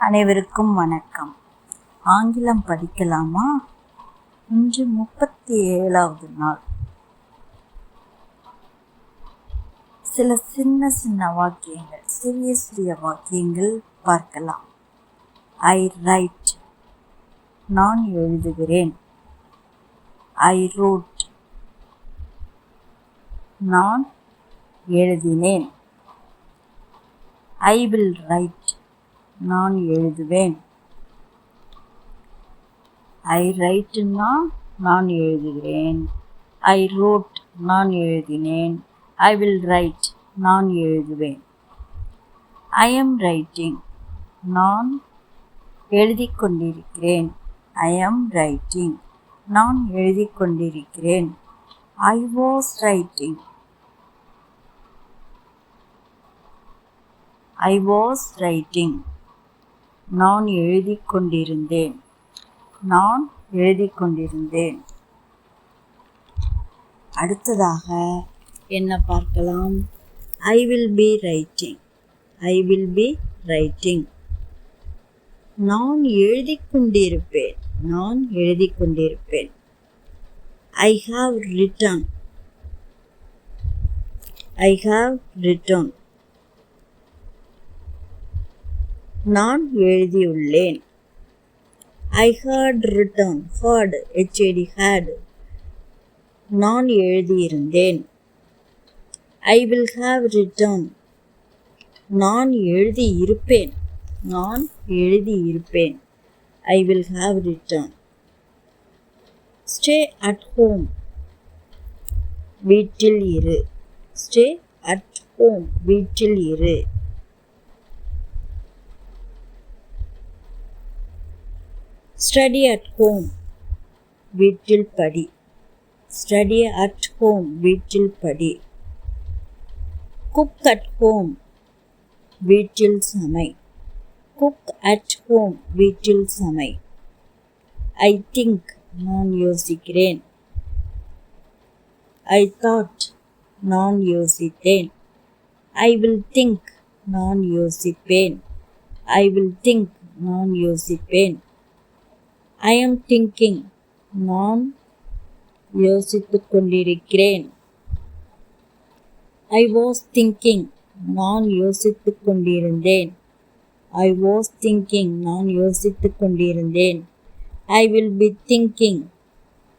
அனைவருக்கும் வணக்கம். ஆங்கிலம் படிக்கலாமா? இன்று 37வது நாள். சில சின்ன வாக்கியங்கள், சிறிய வாக்கியங்கள் பார்க்கலாம். ஐ ரைட், நான் எழுதுகிறேன். ஐ ரோட், நான் எழுதினேன். ஐ வில் ரைட், நான் எழுதுவேன். ஐ ரைட்னா நான் எழுதுகிறேன். ஐ ரோட், நான் எழுதினேன். ஐ வில் ரைட், நான் எழுதுவேன். ஐ எம் ரைட்டிங், நான் எழுதிக் கொண்டிருக்கிறேன். ஐ எம் ரைட்டிங், நான் எழுதிக் கொண்டிருக்கிறேன். I was writing, I was writing, நான் எழுதிக் கொண்டிருந்தேன். நான் எழுதிக் கொண்டிருந்தேன். அடுத்ததாக என்ன பார்க்கலாம்? I will be writing, I will be writing, நான் எழுதிக் கொண்டிருப்பேன். நான் எழுதிக் கொண்டிருப்பேன். I have written, I have written, நான் எழுதியுள்ளேன். I had written, had, had, நான் எழுதியிருந்தேன். I will have written, நான் எழுதியிருப்பேன். நான் எழுதியிருப்பேன். I will have written. Stay at home, வீட்டில் இரு. Stay at home, வீட்டில் இரு. Study at home, வீட்டில் படி. Study at home, வீட்டில் படி. Cook at home, வீட்டில் சமை. Cook at home, வீட்டில் சமை. I think, நான் யோசிக்கிறேன். I thought, நான் யோசித்தேன். I will think, நான் யோசிப்பேன். I will think, நான் யோசிப்பேன். I am thinking, நான் யோசித்துக் கொண்டிருக்கிறேன். I was thinking, நான் யோசித்துக் கொண்டிருந்தேன். I was thinking, நான் யோசித்துக் கொண்டிருந்தேன். I will be thinking,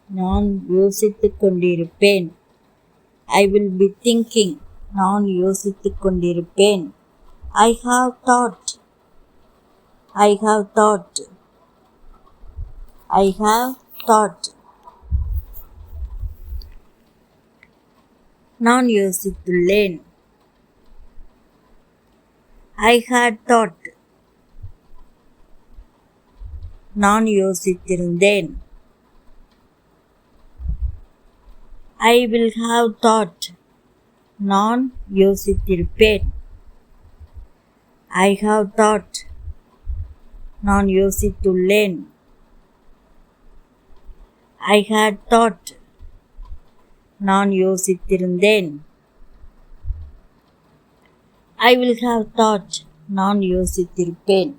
நான் யோசித்துக் கொண்டிருப்பேன். I will be thinking, நான் யோசித்துக் கொண்டிருப்பேன். I have thought, I have thought, I have thought, நான் யோசித்துள்ளேன். I had thought, நான் யோசித்திருந்தேன். I will have thought, நான் யோசித்திருப்பேன். I have thought, நான் யோசித்துள்ளேன். I had thought, நான் யோசித்திருந்தேன். I will have thought, நான் யோசித்திருப்பேன்.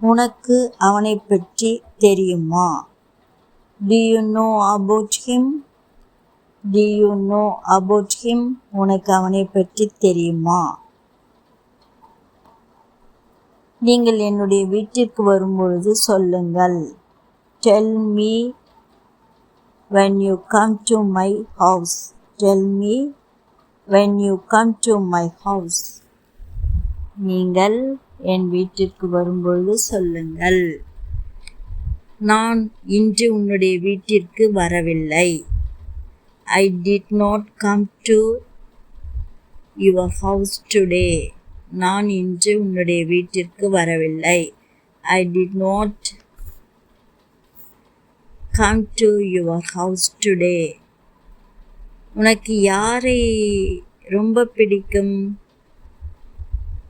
உனக்கு அவனைப் பற்றி தெரியுமா? Do you know about him? Do you know about him? உனக்கு அவனைப் பற்றி தெரியுமா? நீங்கள் என்னுடைய வீட்டிற்கு வரும்பொழுது சொல்லுங்கள். Tell me when you come to my house. Tell me when you come to my house. நீங்கள் என் வீட்டிற்கு வரும்பொழுது சொல்லுங்கள். நான் இன்று உன்னுடைய வீட்டிற்கு வரவில்லை. I did not come to your house today. நான் இன்று உன்னுடைய வீட்டிற்கு வரவில்லை. I did not come to your house today. உனக்கு யாரை ரொம்ப பிடிக்கும்?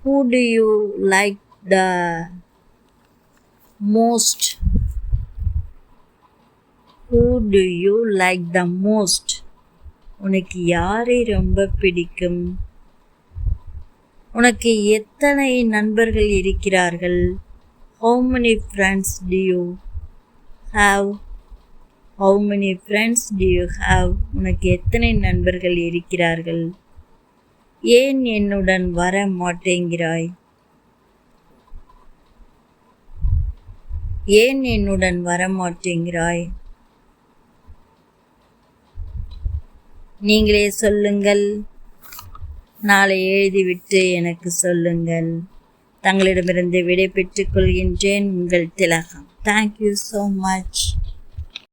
Who do you like the most? Who do you like the most? உனக்கு யாரை ரொம்ப பிடிக்கும்? உனக்கு எத்தனை நண்பர்கள் இருக்கிறார்கள்? How many friends do you have? How many friends do you have? உனக்கு எத்தனை நண்பர்கள் இருக்கிறார்கள்? ஏன் என்னுடன் வர மாட்டேங்கிறாய்? ஏன் என்னுடன் வர மாட்டேங்கிறாய்? நீங்களே சொல்லுங்கள். நாளை எழுதிவிட்டு எனக்கு சொல்லுங்கள். தங்களிடமிருந்து விடை பெற்றுக் கொள்கின்றேன். உங்கள் திலகம். Thank you so much.